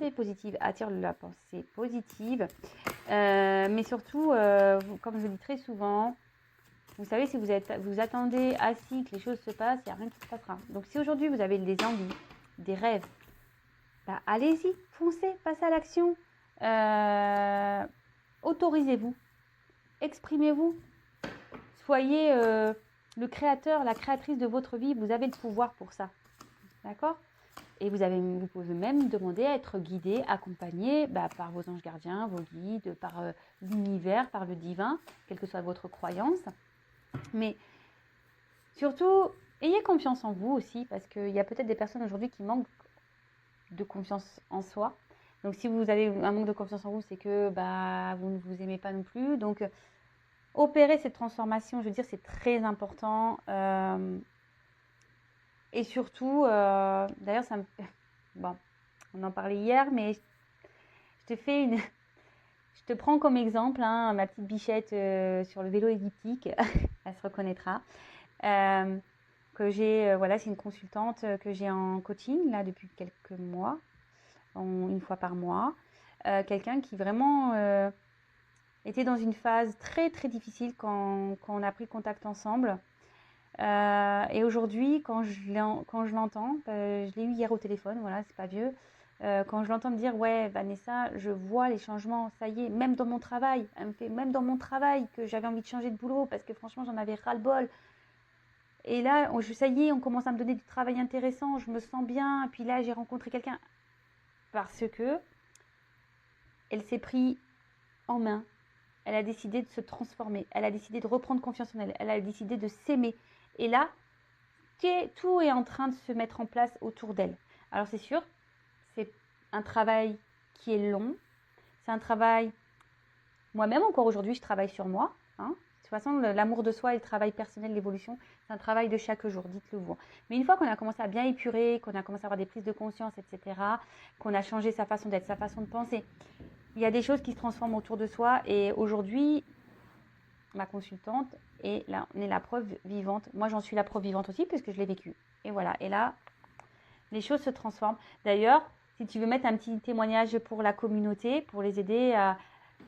pensée positive attire la pensée positive. Mais surtout, comme je le dis très souvent, vous savez, si vous attendez assis que les choses se passent, il n'y a rien qui se passera. Donc si aujourd'hui vous avez des envies, des rêves, bah, allez-y, foncez, passez à l'action. Autorisez-vous, exprimez-vous. Soyez le créateur, la créatrice de votre vie. Vous avez le pouvoir pour ça. D'accord ? Et vous pouvez même demander à être guidé, accompagné par vos anges gardiens, vos guides, par l'univers, par le divin, quelle que soit votre croyance. Mais surtout, ayez confiance en vous aussi, parce qu'il y a peut-être des personnes aujourd'hui qui manquent de confiance en soi. Donc si vous avez un manque de confiance en vous, c'est que vous ne vous aimez pas non plus. Donc opérer cette transformation, je veux dire, c'est très important. Et surtout, d'ailleurs, ça me... Bon, on en parlait hier, mais je te prends comme exemple, ma petite bichette sur le vélo elliptique, elle se reconnaîtra. Que j'ai, c'est une consultante que j'ai en coaching là depuis quelques mois, une fois par mois. Quelqu'un qui vraiment était dans une phase très très difficile quand on a pris contact ensemble. Et aujourd'hui, quand je l'entends, je l'ai eu hier au téléphone, voilà, c'est pas vieux. Quand je l'entends me dire, ouais, Vanessa, je vois les changements, ça y est, même dans mon travail, elle me fait, même dans mon travail, que j'avais envie de changer de boulot parce que franchement, j'en avais ras-le-bol. Et là, ça y est, on commence à me donner du travail intéressant, je me sens bien. Et puis là, j'ai rencontré quelqu'un parce que elle s'est pris en main. Elle a décidé de se transformer. Elle a décidé de reprendre confiance en elle. Elle a décidé de s'aimer. Et là, tout est en train de se mettre en place autour d'elle. Alors c'est sûr, c'est un travail qui est long. C'est un travail... Moi-même, encore aujourd'hui, je travaille sur moi. De toute façon, l'amour de soi et le travail personnel, l'évolution, c'est un travail de chaque jour, dites-le vous. Mais une fois qu'on a commencé à bien épurer, qu'on a commencé à avoir des prises de conscience, etc., qu'on a changé sa façon d'être, sa façon de penser, il y a des choses qui se transforment autour de soi. Et aujourd'hui, ma consultante est la preuve vivante. Moi, j'en suis la preuve vivante aussi, puisque je l'ai vécu. Et voilà. Et là, les choses se transforment. D'ailleurs, si tu veux mettre un petit témoignage pour la communauté, pour les aider à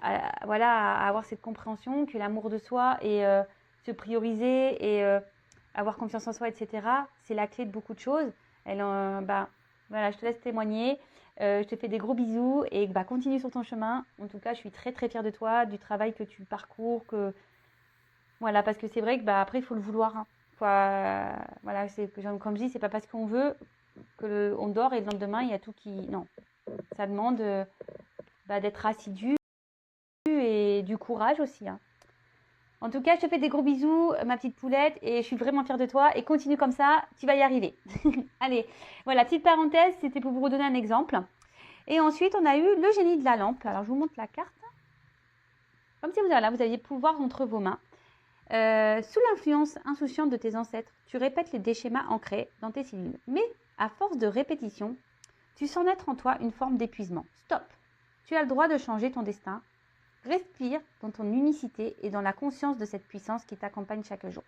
avoir cette compréhension que l'amour de soi et se prioriser et avoir confiance en soi, etc., c'est la clé de beaucoup de choses. Je te laisse témoigner. Je te fais des gros bisous et continue sur ton chemin. En tout cas, je suis très très fière de toi, du travail que tu parcours, parce que c'est vrai que après il faut le vouloir. Comme je dis, c'est pas parce qu'on veut on dort et le lendemain il y a tout qui... Non, ça demande d'être assidu et du courage aussi. En tout cas, je te fais des gros bisous, ma petite poulette, et je suis vraiment fière de toi. Et continue comme ça, tu vas y arriver. Allez, voilà, petite parenthèse, c'était pour vous redonner un exemple. Et ensuite, on a eu le génie de la lampe. Alors, je vous montre la carte. Comme si vous aviez pouvoir entre vos mains. Sous l'influence insouciante de tes ancêtres, tu répètes des schémas ancrés dans tes cellules. Mais à force de répétition, tu sens naître en toi une forme d'épuisement. Stop. Tu as le droit de changer ton destin. Respire dans ton unicité et dans la conscience de cette puissance qui t'accompagne chaque jour.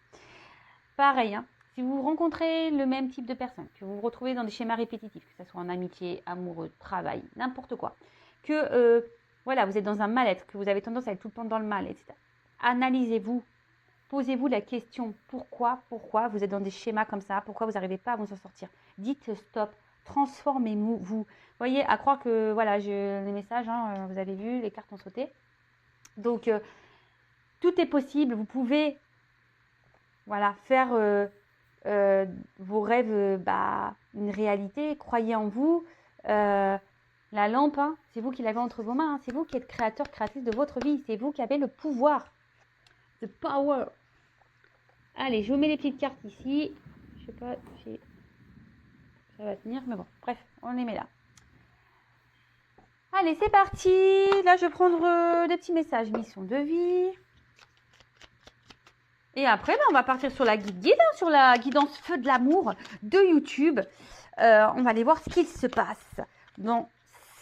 Pareil, si vous rencontrez le même type de personne, que vous vous retrouvez dans des schémas répétitifs, que ce soit en amitié, amoureux, travail, n'importe quoi, que vous êtes dans un mal-être, que vous avez tendance à être tout le temps dans le mal, etc. Analysez-vous. Posez-vous la question, pourquoi vous êtes dans des schémas comme ça, pourquoi vous n'arrivez pas à vous en sortir. Dites stop, transformez-vous. Vous voyez, à croire que, j'ai les messages, vous avez vu, les cartes ont sauté. Donc, tout est possible. Vous pouvez faire vos rêves une réalité. Croyez en vous. La lampe, c'est vous qui l'avez entre vos mains. C'est vous qui êtes créateur, créatrice de votre vie. C'est vous qui avez le pouvoir. The power. Allez, je vous mets les petites cartes ici. Je sais pas si ça va tenir, mais bon, bref, on les met là. Allez, c'est parti. Là, je vais prendre des petits messages mission de vie. Et après, on va partir sur la guide, sur la guidance feu de l'amour de YouTube. On va aller voir ce qu'il se passe dans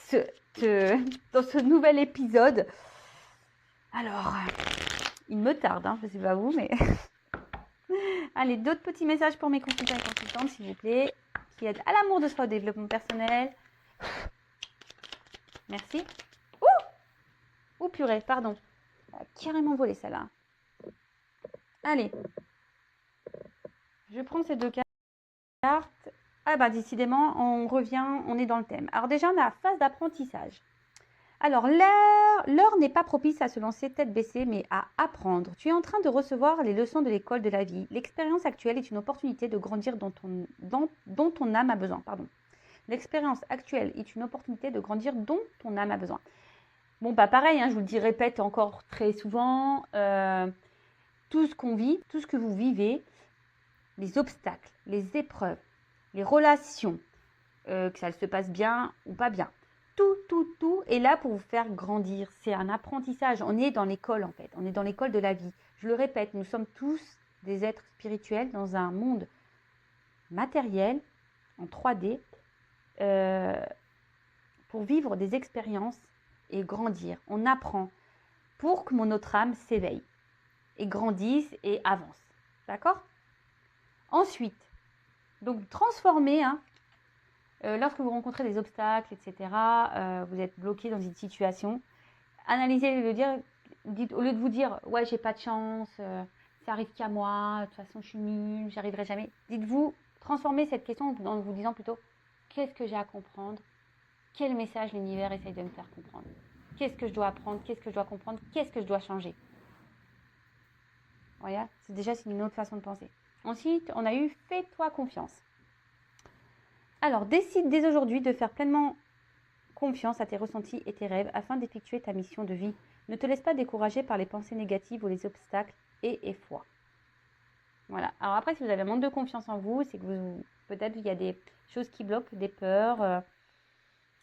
ce nouvel épisode. Alors, il me tarde, je ne sais pas vous, mais... Allez, d'autres petits messages pour mes consultants et consultantes, s'il vous plaît, qui aident à l'amour de soi, au développement personnel. Merci. Ouh, purée, pardon. Elle a carrément volé celle-là. Allez. Je prends ces 2 cartes. Ah bah décidément, on revient, on est dans le thème. Alors déjà, on est à la phase d'apprentissage. Alors, l'heure n'est pas propice à se lancer tête baissée, mais à apprendre. Tu es en train de recevoir les leçons de l'école de la vie. L'expérience actuelle est une opportunité de grandir dont ton âme a besoin. Pardon. L'expérience actuelle est une opportunité de grandir dont ton âme a besoin. Bon, bah pareil, hein, je vous le dis, répète encore très souvent, tout ce qu'on vit, tout ce que vous vivez, les obstacles, les épreuves, les relations, que ça se passe bien ou pas bien. Tout est là pour vous faire grandir. C'est un apprentissage. On est dans l'école en fait. On est dans l'école de la vie. Je le répète, nous sommes tous des êtres spirituels dans un monde matériel, en 3D, pour vivre des expériences et grandir. On apprend pour que notre âme s'éveille et grandisse et avance. D'accord ? Ensuite, donc transformer, hein, lorsque vous rencontrez des obstacles, etc., vous êtes bloqué dans une situation, analysez le dire, dites, au lieu de vous dire « ouais, j'ai pas de chance, ça arrive qu'à moi, de toute façon, je suis nulle, j'y arriverai jamais », dites-vous, transformez cette question en vous disant plutôt « qu'est-ce que j'ai à comprendre ? Quel message l'univers essaye de me faire comprendre ? Qu'est-ce que je dois apprendre ? Qu'est-ce que je dois comprendre ? Qu'est-ce que je dois changer ?» Voilà, c'est une autre façon de penser. Ensuite, on a eu « fais-toi confiance ». Alors, décide dès aujourd'hui de faire pleinement confiance à tes ressentis et tes rêves afin d'effectuer ta mission de vie. Ne te laisse pas décourager par les pensées négatives ou les obstacles et aie foi. Voilà. Alors après, si vous avez un manque de confiance en vous, c'est que peut-être il y a des choses qui bloquent, des peurs.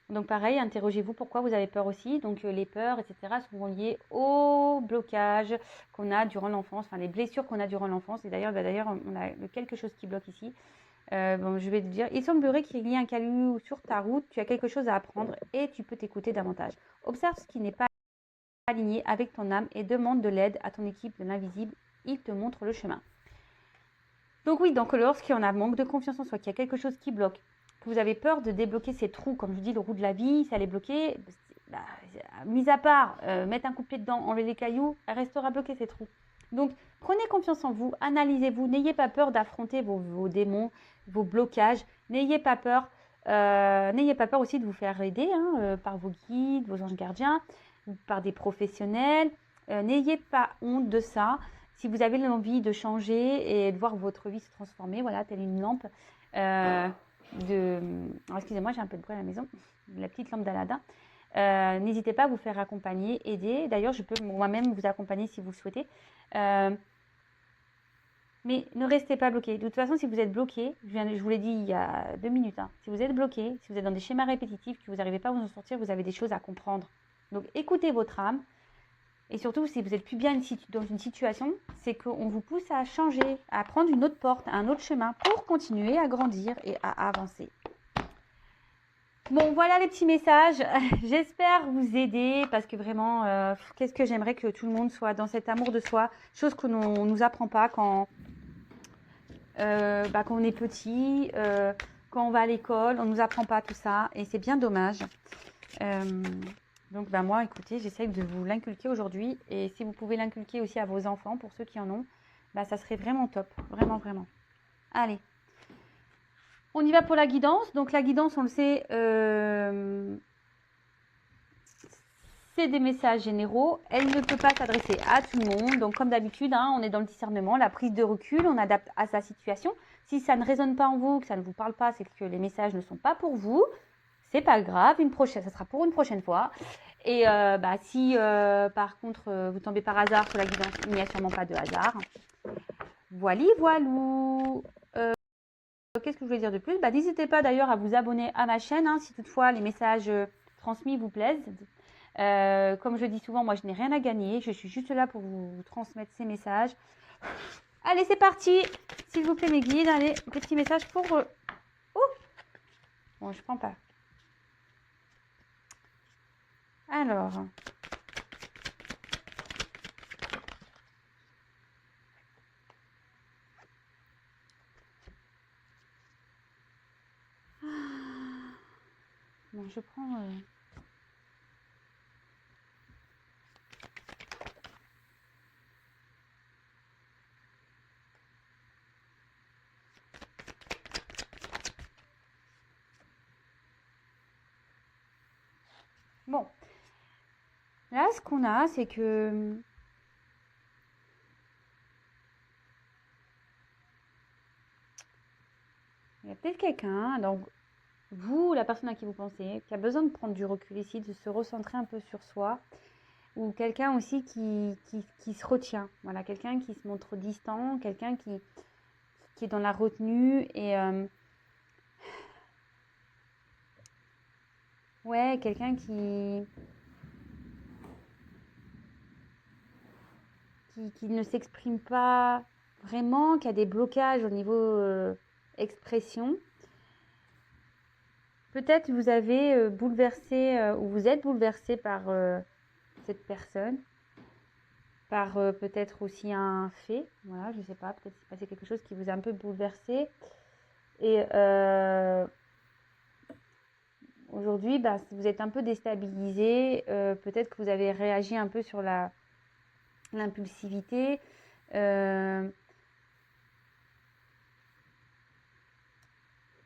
Donc pareil, interrogez-vous pourquoi vous avez peur aussi. Donc les peurs, etc. sont liées au blocage qu'on a durant l'enfance, enfin les blessures qu'on a durant l'enfance. Et d'ailleurs, on a quelque chose qui bloque ici. Bon, je vais te dire, il semblerait qu'il y ait un caillou sur ta route, tu as quelque chose à apprendre et tu peux t'écouter davantage. Observe ce qui n'est pas aligné avec ton âme et demande de l'aide à ton équipe de l'invisible, il te montre le chemin. Donc oui, donc lorsqu'on a manque de confiance en soi, qu'il y a quelque chose qui bloque, que vous avez peur de débloquer ces trous, comme je dis, le roue de la vie, ça les bloquer, bah, mis à part mettre un coup de pied dedans, enlever les cailloux, elle restera bloquée ces trous. Donc, prenez confiance en vous, analysez-vous, n'ayez pas peur d'affronter vos démons, vos blocages, n'ayez pas peur aussi de vous faire aider par vos guides, vos anges gardiens, par des professionnels. N'ayez pas honte de ça. Si vous avez l'envie de changer et de voir votre vie se transformer, voilà, telle une lampe alors, excusez-moi, j'ai un peu de bruit à la maison, la petite lampe d'Aladin. N'hésitez pas à vous faire accompagner, aider. D'ailleurs, je peux moi-même vous accompagner si vous le souhaitez. Mais ne restez pas bloqué. De toute façon, si vous êtes bloqué, je vous l'ai dit il y a 2 minutes, si vous êtes bloqué, si vous êtes dans des schémas répétitifs, que vous n'arrivez pas à vous en sortir, vous avez des choses à comprendre. Donc, écoutez votre âme. Et surtout, si vous n'êtes plus bien dans une situation, c'est qu'on vous pousse à changer, à prendre une autre porte, un autre chemin pour continuer à grandir et à avancer. Bon, voilà les petits messages. J'espère vous aider parce que vraiment, qu'est-ce que j'aimerais que tout le monde soit dans cet amour de soi, chose qu'on ne nous apprend pas quand on est petit, quand on va à l'école, on ne nous apprend pas tout ça et c'est bien dommage. Donc moi, écoutez, j'essaye de vous l'inculquer aujourd'hui et si vous pouvez l'inculquer aussi à vos enfants, pour ceux qui en ont, ça serait vraiment top, vraiment, vraiment. Allez. On y va pour la guidance. Donc la guidance, on le sait, c'est des messages généraux. Elle ne peut pas s'adresser à tout le monde. Donc comme d'habitude, on est dans le discernement, la prise de recul, on adapte à sa situation. Si ça ne résonne pas en vous, que ça ne vous parle pas, c'est que les messages ne sont pas pour vous. C'est pas grave, ça sera pour une prochaine fois. Et si par contre vous tombez par hasard sur la guidance, il n'y a sûrement pas de hasard. Voilou. Qu'est-ce que je voulais dire de plus ? N'hésitez pas d'ailleurs à vous abonner à ma chaîne si toutefois les messages transmis vous plaisent. Comme je dis souvent, moi je n'ai rien à gagner. Je suis juste là pour vous transmettre ces messages. Allez, c'est parti. S'il vous plaît mes guides, allez, petit message pour... Bon, je prends pas. Alors... Bon, je prends... Bon, là, ce qu'on a, c'est que il y a peut-être quelqu'un, donc vous, la personne à qui vous pensez, qui a besoin de prendre du recul ici, de se recentrer un peu sur soi, ou quelqu'un aussi qui se retient. Voilà, quelqu'un qui se montre distant, quelqu'un qui est dans la retenue et ouais, quelqu'un qui ne s'exprime pas vraiment, qui a des blocages au niveau expression. Peut-être vous avez bouleversé ou vous êtes bouleversé par cette personne, par peut-être aussi un fait, voilà, je sais pas, peut-être c'est passé quelque chose qui vous a un peu bouleversé. Et aujourd'hui, bah, vous êtes un peu déstabilisé, peut-être que vous avez réagi un peu sur l'impulsivité.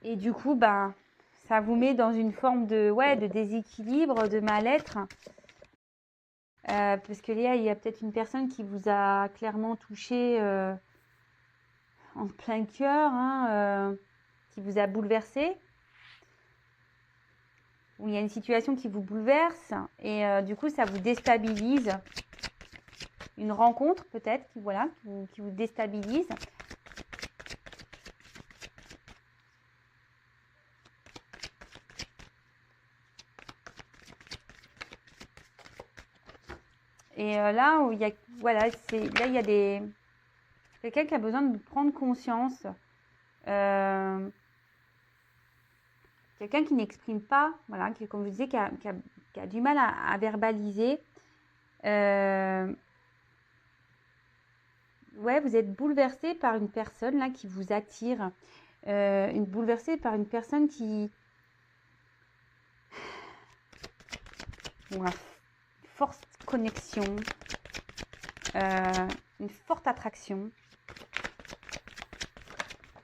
Et du coup, bah, ça vous met dans une forme de déséquilibre, de mal-être. Parce que là, il y a peut-être une personne qui vous a clairement touché en plein cœur, hein, qui vous a bouleversé. Ou il y a une situation qui vous bouleverse et du coup, ça vous déstabilise. Une rencontre peut-être voilà, qui vous déstabilise. Et là, où il y a, voilà, là, il y a quelqu'un qui a besoin de prendre conscience. Quelqu'un qui n'exprime pas, voilà, qui, comme je disais, qui a du mal à verbaliser. Ouais, vous êtes bouleversé par une personne là qui vous attire. Bouleversé par une personne qui... Une forte connexion, une forte attraction,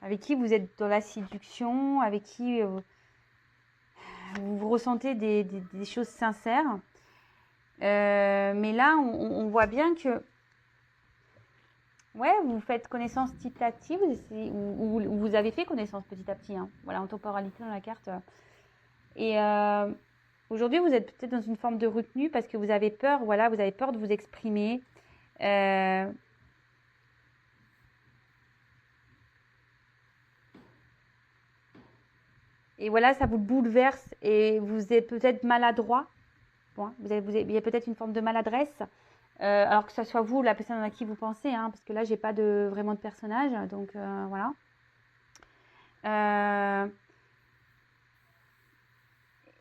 avec qui vous êtes dans la séduction, avec qui vous ressentez des choses sincères. Mais là, on voit bien que ouais, vous faites connaissance petit à petit, ou vous avez fait connaissance petit à petit, hein, voilà, en temporalité dans la carte. Et aujourd'hui, vous êtes peut-être dans une forme de retenue parce que vous avez peur, voilà, vous avez peur de vous exprimer. Et voilà, ça vous bouleverse et vous êtes peut-être maladroit. Bon, il y a peut-être une forme de maladresse. Alors que ce soit vous, la personne à qui vous pensez, hein, parce que là, j'ai pas vraiment de personnage, donc voilà.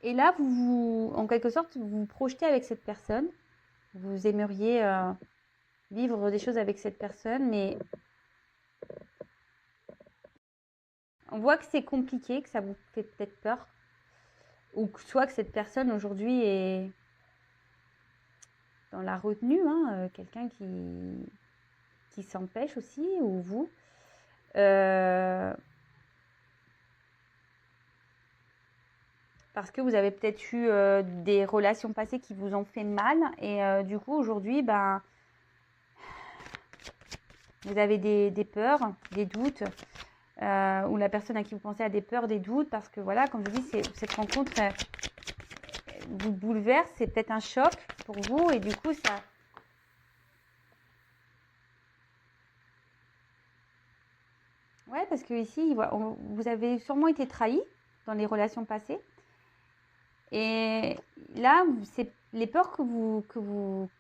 Et là, en quelque sorte, vous vous projetez avec cette personne. Vous aimeriez vivre des choses avec cette personne, mais on voit que c'est compliqué, que ça vous fait peut-être peur. Ou que soit que cette personne aujourd'hui est dans la retenue, hein, quelqu'un qui s'empêche aussi, ou vous. Parce que vous avez peut-être eu des relations passées qui vous ont fait mal. Et du coup, aujourd'hui, ben, vous avez des peurs, des doutes. Ou la personne à qui vous pensez a des peurs, des doutes. Parce que voilà, comme je dis, cette rencontre vous bouleverse. C'est peut-être un choc pour vous. Et du coup, ça... Ouais, parce que ici, vous avez sûrement été trahi dans les relations passées. Et là, c'est les peurs que vous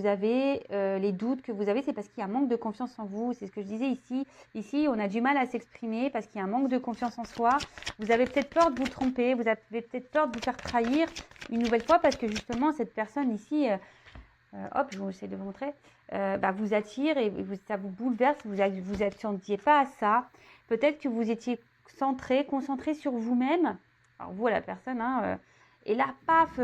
avez, les doutes que vous avez, c'est parce qu'il y a un manque de confiance en vous. C'est ce que je disais ici. Ici, on a du mal à s'exprimer parce qu'il y a un manque de confiance en soi. Vous avez peut-être peur de vous tromper, vous avez peut-être peur de vous faire trahir une nouvelle fois parce que justement, cette personne ici, hop, je vais essayer de vous montrer, bah, vous attire et ça vous bouleverse, vous attendiez pas à ça. Peut-être que vous étiez concentré sur vous-même. Alors vous, la personne, hein, et là, paf,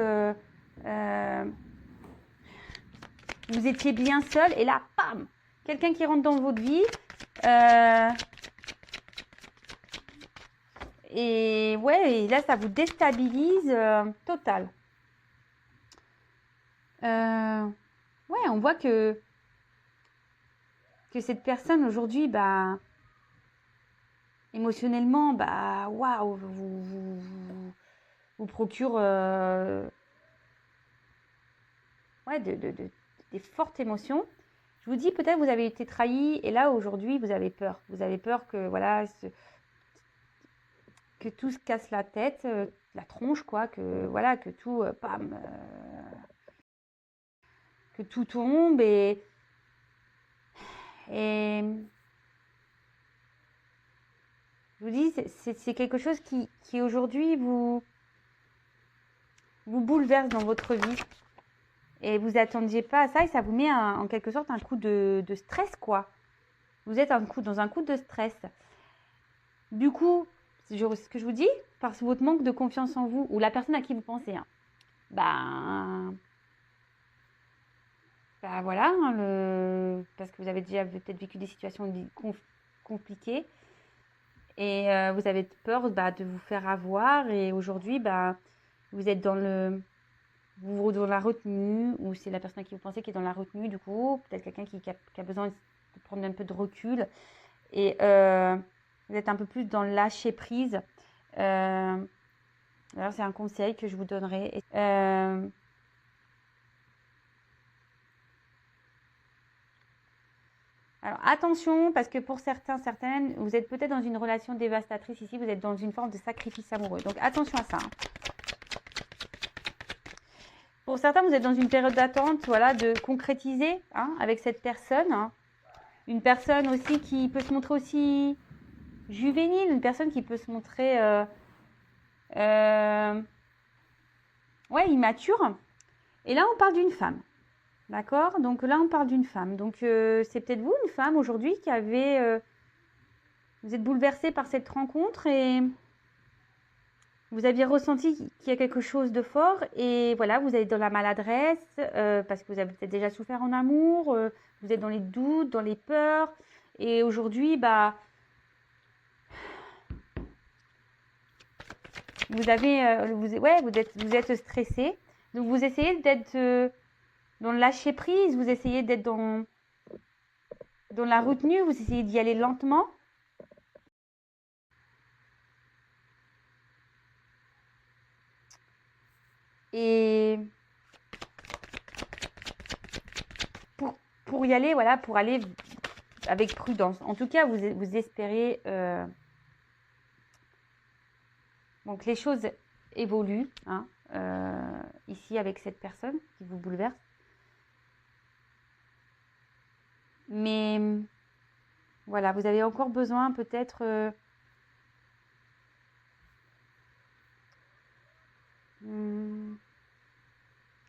vous étiez bien seul. Et là, pam, quelqu'un qui rentre dans votre vie. Et ouais, et là, ça vous déstabilise total. ouais, on voit que cette personne aujourd'hui, bah, émotionnellement, bah, waouh, vous procure ouais, des fortes émotions. Je vous dis, peut-être vous avez été trahi et là, aujourd'hui, vous avez peur. Vous avez peur que, voilà, que tout se casse la tête, la tronche, quoi, que, voilà, que tout, bam, que tout tombe et je vous dis, c'est quelque chose qui aujourd'hui vous bouleverse dans votre vie. Et vous attendiez pas à ça et ça vous met en quelque sorte un coup de stress, quoi. Vous êtes dans un coup de stress. Du coup, ce que je vous dis, parce que votre manque de confiance en vous ou la personne à qui vous pensez, hein, bah voilà, hein, parce que vous avez déjà peut-être vécu des situations compliquées et vous avez peur de vous faire avoir et aujourd'hui, vous êtes dans la retenue ou c'est la personne à qui vous pensez qui est dans la retenue du coup, peut-être quelqu'un qui a besoin de prendre un peu de recul et vous êtes un peu plus dans le lâcher prise. Alors c'est un conseil que je vous donnerai. Alors attention, parce que pour certaines, vous êtes peut-être dans une relation dévastatrice ici, vous êtes dans une forme de sacrifice amoureux. Donc attention à ça. Hein. Pour certains, vous êtes dans une période d'attente, voilà, de concrétiser avec cette personne. Hein. Une personne aussi qui peut se montrer aussi juvénile, une personne qui peut se montrer ouais, immature. Et là, on parle d'une femme. D'accord? Donc là, on parle d'une femme. Donc c'est peut-être vous, une femme, aujourd'hui, qui avez... vous êtes bouleversée par cette rencontre et vous aviez ressenti qu'il y a quelque chose de fort. Et voilà, vous êtes dans la maladresse parce que vous avez peut-être déjà souffert en amour. Vous êtes dans les doutes, dans les peurs. Et aujourd'hui, vous avez... vous êtes stressé. Donc vous essayez d'être... dans le lâcher prise, vous essayez d'être dans la retenue, vous essayez d'y aller lentement. Et pour y aller, voilà, pour aller avec prudence. En tout cas, vous espérez donc les choses évoluent hein, ici avec cette personne qui vous bouleverse. Mais voilà, vous avez encore besoin peut-être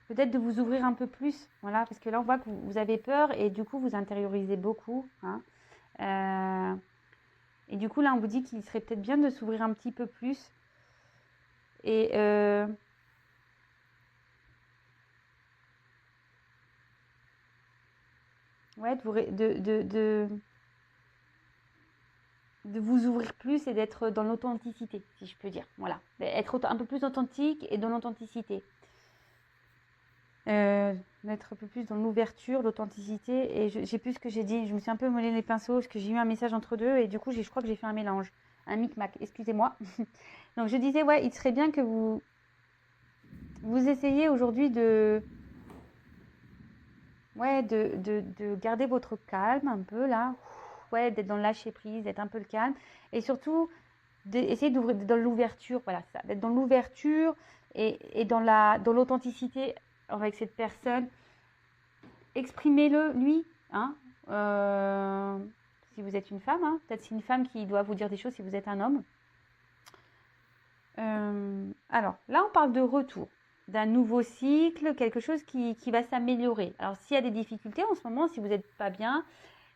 peut-être de vous ouvrir un peu plus, voilà, parce que là on voit que vous avez peur et du coup vous intériorisez beaucoup. Hein, et du coup là on vous dit qu'il serait peut-être bien de s'ouvrir un petit peu plus et ouais, de vous ouvrir plus et d'être dans l'authenticité, si je peux dire. Voilà, être un peu plus authentique et dans l'authenticité. D'être un peu plus dans l'ouverture, l'authenticité. Et j'ai plus ce que j'ai dit. Je me suis un peu mêlé les pinceaux parce que j'ai eu un message entre deux et du coup, je crois que j'ai fait un mélange, un micmac. Excusez-moi. Donc, je disais, ouais, il serait bien que vous essayiez aujourd'hui de garder votre calme un peu là. Ouais, d'être dans le lâcher prise, d'être un peu le calme. Et surtout, d'essayer d'ouvrir dans l'ouverture. Voilà, ça. D'être dans l'ouverture et dans l'authenticité avec cette personne. Exprimez-le lui. Hein, si vous êtes une femme, hein, peut-être c'est une femme qui doit vous dire des choses si vous êtes un homme. Alors, là, on parle de retour, d'un nouveau cycle, quelque chose qui va s'améliorer. Alors, s'il y a des difficultés en ce moment, si vous n'êtes pas bien,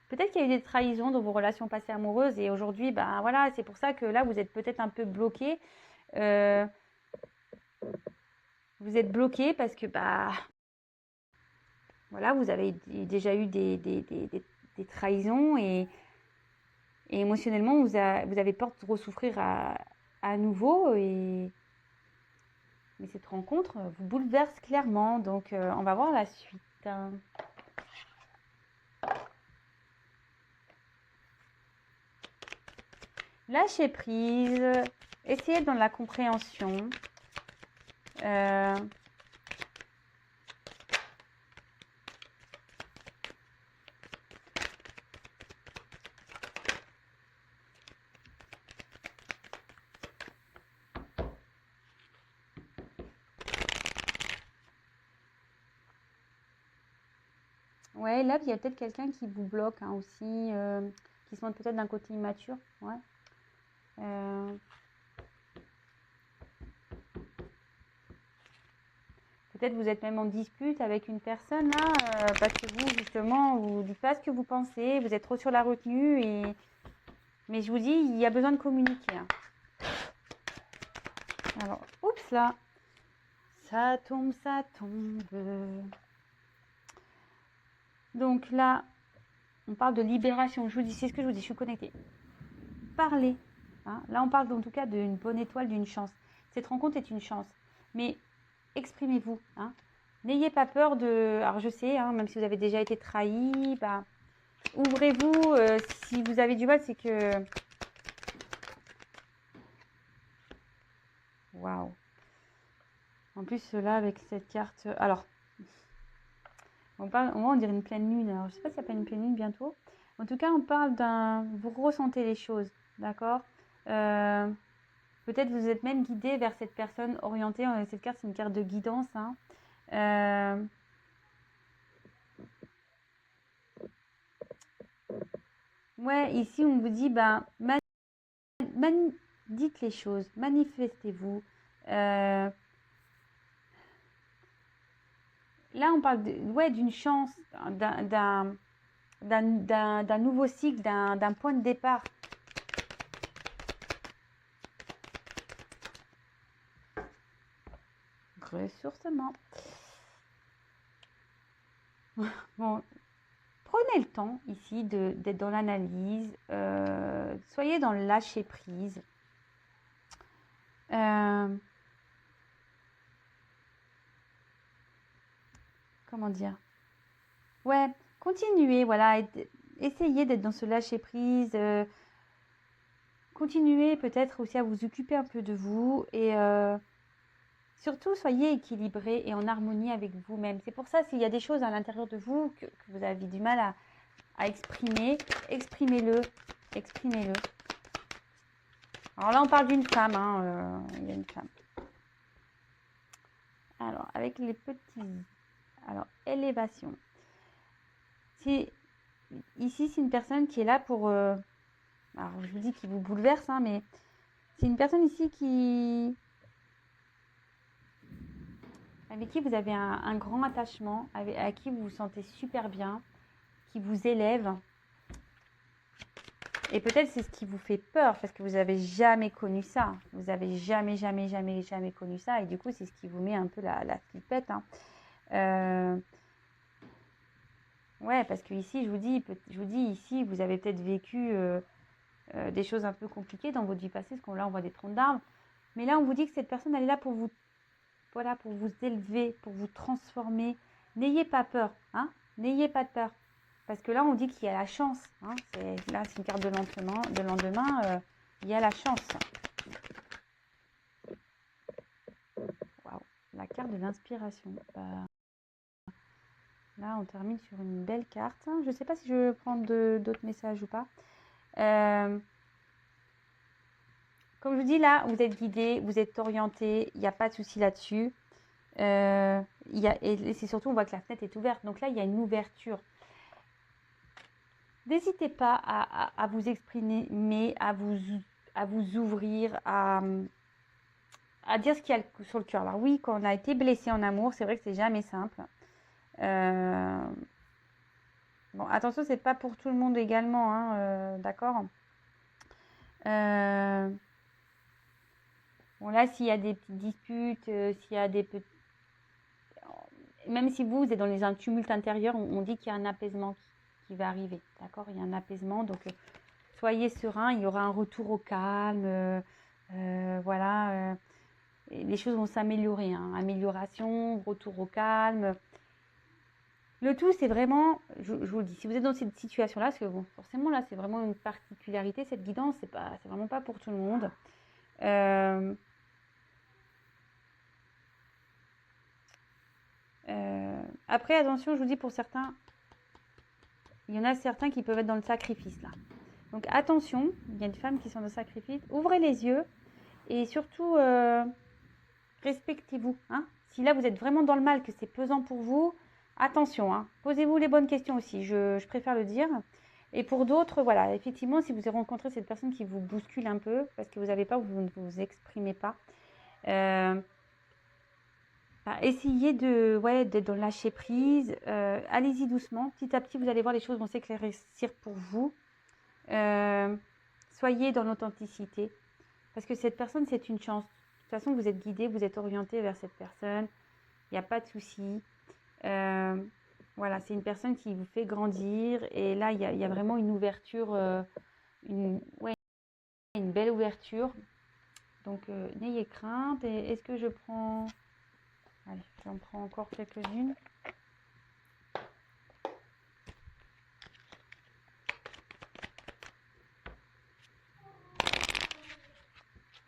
peut-être qu'il y a eu des trahisons dans vos relations passées amoureuses et aujourd'hui, voilà, c'est pour ça que là, vous êtes peut-être un peu bloqué. Vous êtes bloqué parce que, voilà, vous avez déjà eu des trahisons et émotionnellement, vous avez peur de ressouffrir à nouveau et Mais cette rencontre vous bouleverse clairement. Donc, on va voir la suite. Lâcher prise. Essayez dans la compréhension. Ouais, là, il y a peut-être quelqu'un qui vous bloque hein, aussi, qui se montre peut-être d'un côté immature. Ouais. Peut-être vous êtes même en dispute avec une personne là, parce que vous, justement, vous ne dites pas ce que vous pensez, vous êtes trop sur la retenue. Mais je vous dis, il y a besoin de communiquer. Hein. Alors, oups là, ça tombe, ça tombe. Donc là, on parle de libération. Je vous dis, c'est ce que je vous dis, je suis connectée. Parlez. Hein. Là, on parle en tout cas d'une bonne étoile, d'une chance. Cette rencontre est une chance. Mais exprimez-vous. Hein. N'ayez pas peur de... Alors, je sais, hein, même si vous avez déjà été trahi, bah, ouvrez-vous. Si vous avez du mal, c'est que... Waouh. En plus, là, avec cette carte... Alors, on dirait une pleine lune. Alors, je ne sais pas si ça s'appelle une pleine lune bientôt. En tout cas, on parle d'un... Vous ressentez les choses, d'accord peut-être vous êtes même guidé vers cette personne orientée. Cette carte, c'est une carte de guidance. Hein. Ouais, ici, on vous dit, ben, dites les choses, manifestez-vous. Là, on parle d'une chance, d'un nouveau cycle, d'un point de départ. Ressourcement. Bon, prenez le temps ici d'être dans l'analyse. Soyez dans le lâcher prise. Comment dire? Ouais, continuez, voilà. Essayez d'être dans ce lâcher prise. Continuez peut-être aussi à vous occuper un peu de vous. Et surtout, soyez équilibré et en harmonie avec vous-même. C'est pour ça, s'il y a des choses à l'intérieur de vous que vous avez du mal à exprimer, exprimez-le. Exprimez-le. Alors là, on parle d'une femme. Hein, il y a une femme. Alors, avec les petits... Alors, élévation. Ici, c'est une personne qui est là pour... alors, je vous dis qu'il vous bouleverse, hein, mais c'est une personne ici avec qui vous avez un grand attachement, à qui vous vous sentez super bien, qui vous élève. Et peut-être c'est ce qui vous fait peur, parce que vous n'avez jamais connu ça. Vous n'avez jamais connu ça. Et du coup, c'est ce qui vous met un peu la flippette. Hein. Ouais, parce que ici, je vous dis, ici, vous avez peut-être vécu des choses un peu compliquées dans votre vie passée, parce qu'on là, on voit des troncs d'arbres. Mais là, on vous dit que cette personne, elle est là pour vous, voilà, pour vous élever, pour vous transformer. N'ayez pas peur, hein. N'ayez pas de peur. Parce que là, on dit qu'il y a la chance. Hein. Là, c'est une carte de lendemain. Il y a la chance. Waouh, la carte de l'inspiration. Là, on termine sur une belle carte. Je ne sais pas si je vais prendre d'autres messages ou pas. Comme je vous dis, là, vous êtes guidé, vous êtes orienté. Il n'y a pas de souci là-dessus. Et c'est surtout, on voit que la fenêtre est ouverte. Donc là, il y a une ouverture. N'hésitez pas à vous exprimer, mais à vous ouvrir, à dire ce qu'il y a sur le cœur. Alors oui, quand on a été blessé en amour, c'est vrai que c'est jamais simple. Bon, attention, c'est pas pour tout le monde également, hein, d'accord. Bon, là, s'il y a des petites disputes, s'il y a des petits... Même si vous êtes dans un tumulte intérieur, on dit qu'il y a un apaisement qui va arriver, d'accord. Il y a un apaisement, donc soyez serein, il y aura un retour au calme, voilà. les choses vont s'améliorer, hein. Amélioration, retour au calme. Le tout, c'est vraiment, je vous le dis, si vous êtes dans cette situation-là, parce que bon, forcément, là, c'est vraiment une particularité, cette guidance, c'est vraiment pas pour tout le monde. Après, attention, je vous dis, pour certains, il y en a certains qui peuvent être dans le sacrifice, là. Donc, attention, il y a des femmes qui sont dans le sacrifice. Ouvrez les yeux et surtout, respectez-vous, hein. Si là, vous êtes vraiment dans le mal, que c'est pesant pour vous, attention, hein. Posez-vous les bonnes questions aussi, je préfère le dire. Et pour d'autres, voilà, effectivement, si vous avez rencontré cette personne qui vous bouscule un peu, parce que vous n'avez pas, vous ne vous exprimez pas, essayez d'être dans le lâcher prise. Allez-y doucement, petit à petit, vous allez voir, les choses vont s'éclaircir pour vous. Soyez dans l'authenticité, parce que cette personne, c'est une chance. De toute façon, vous êtes guidé, vous êtes orienté vers cette personne. Il n'y a pas de souci. Voilà, c'est une personne qui vous fait grandir. Et là, il y a vraiment une ouverture, une belle ouverture. Donc, n'ayez crainte. Et est-ce que je prends... Allez, j'en prends encore quelques-unes.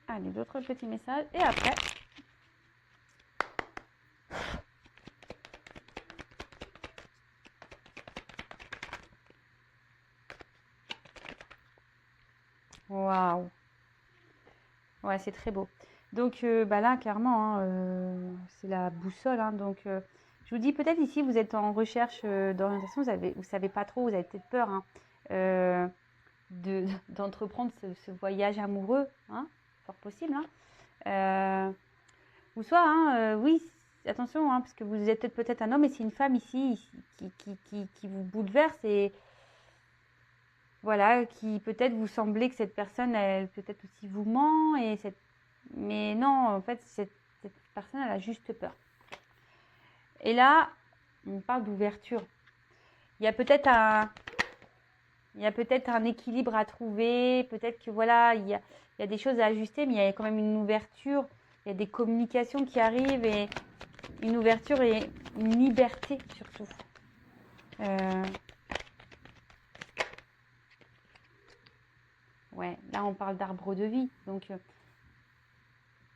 Allez, d'autres petits messages. Et après... Waouh! Ouais, c'est très beau. Donc là, clairement, hein, c'est la boussole, hein. Donc, je vous dis, peut-être ici, vous êtes en recherche d'orientation, vous savez pas trop, vous avez peut-être peur, hein, d'entreprendre ce voyage amoureux, hein, fort possible, hein. Ou soit, hein, oui, attention, hein, parce que vous êtes peut-être un homme et c'est une femme ici qui vous bouleverse et voilà, qui peut-être vous semblez que cette personne, elle peut-être aussi vous ment mais non, en fait, cette personne, elle a juste peur. Et là, on parle d'ouverture. Il y a peut-être un équilibre à trouver. Peut-être que voilà, il y a des choses à ajuster, mais il y a quand même une ouverture. Il y a des communications qui arrivent et une ouverture et une liberté surtout. Ouais, là, on parle d'arbre de vie. Donc,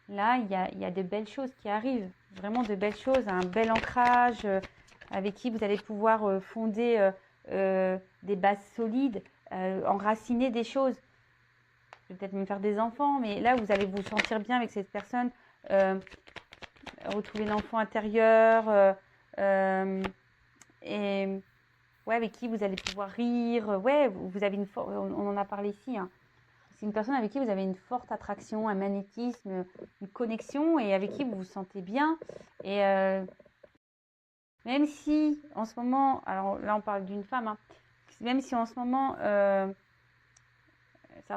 là, il y a de belles choses qui arrivent, vraiment de belles choses, un bel ancrage avec qui vous allez pouvoir fonder des bases solides, enraciner des choses, peut-être même faire des enfants, mais là, vous allez vous sentir bien avec cette personne, retrouver l'enfant intérieur, et ouais, avec qui vous allez pouvoir rire, ouais, vous avez on en a parlé ici, hein. C'est une personne avec qui vous avez une forte attraction, un magnétisme, une connexion et avec qui vous vous sentez bien. Et même si en ce moment, alors là on parle d'une femme, hein, même si en ce moment, ça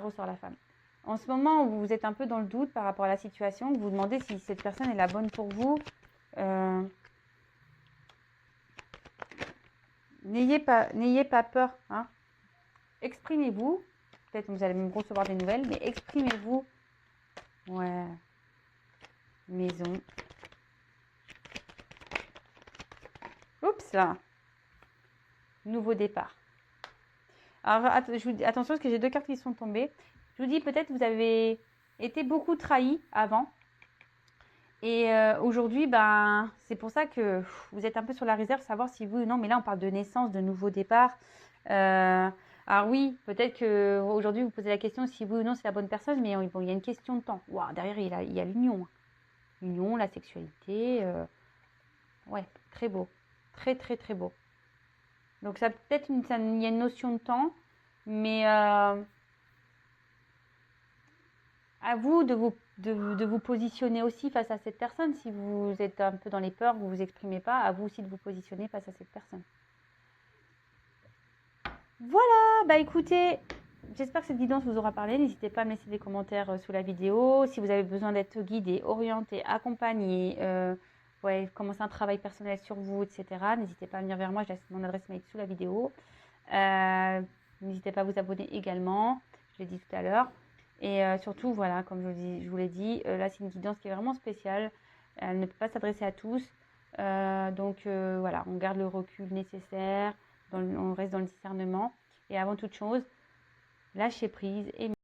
ressort la femme. En ce moment où vous êtes un peu dans le doute par rapport à la situation, vous vous demandez si cette personne est la bonne pour vous, n'ayez pas peur, hein. Exprimez-vous. Peut-être que vous allez même recevoir des nouvelles, mais exprimez-vous. Ouais. Maison. Oups. Nouveau départ. Alors, je vous dis, attention parce que j'ai deux cartes qui sont tombées. Je vous dis, peut-être que vous avez été beaucoup trahi avant. Et aujourd'hui, ben, c'est pour ça que vous êtes un peu sur la réserve, savoir si oui ou non. Mais là, on parle de naissance, de nouveau départ. Alors oui, peut-être qu'aujourd'hui, vous posez la question si oui ou non c'est la bonne personne. Mais bon, il y a une question de temps. Wow, derrière, il y a l'union. L'union, la sexualité. Ouais, très beau. Très, très, très beau. Donc, ça peut-être il y a une notion de temps. Mais à vous de vous positionner aussi face à cette personne. Si vous êtes un peu dans les peurs, vous ne vous exprimez pas, à vous aussi de vous positionner face à cette personne. Voilà, bah écoutez, j'espère que cette guidance vous aura parlé. N'hésitez pas à me laisser des commentaires sous la vidéo. Si vous avez besoin d'être guidé, orienté, accompagné, commencer un travail personnel sur vous, etc. N'hésitez pas à venir vers moi, je laisse mon adresse mail sous la vidéo. N'hésitez pas à vous abonner également, je l'ai dit tout à l'heure. Et surtout, voilà, comme je vous l'ai dit, là, c'est une guidance qui est vraiment spéciale. Elle ne peut pas s'adresser à tous. Donc, voilà, on garde le recul nécessaire, on reste dans le discernement. Et avant toute chose, lâcher prise et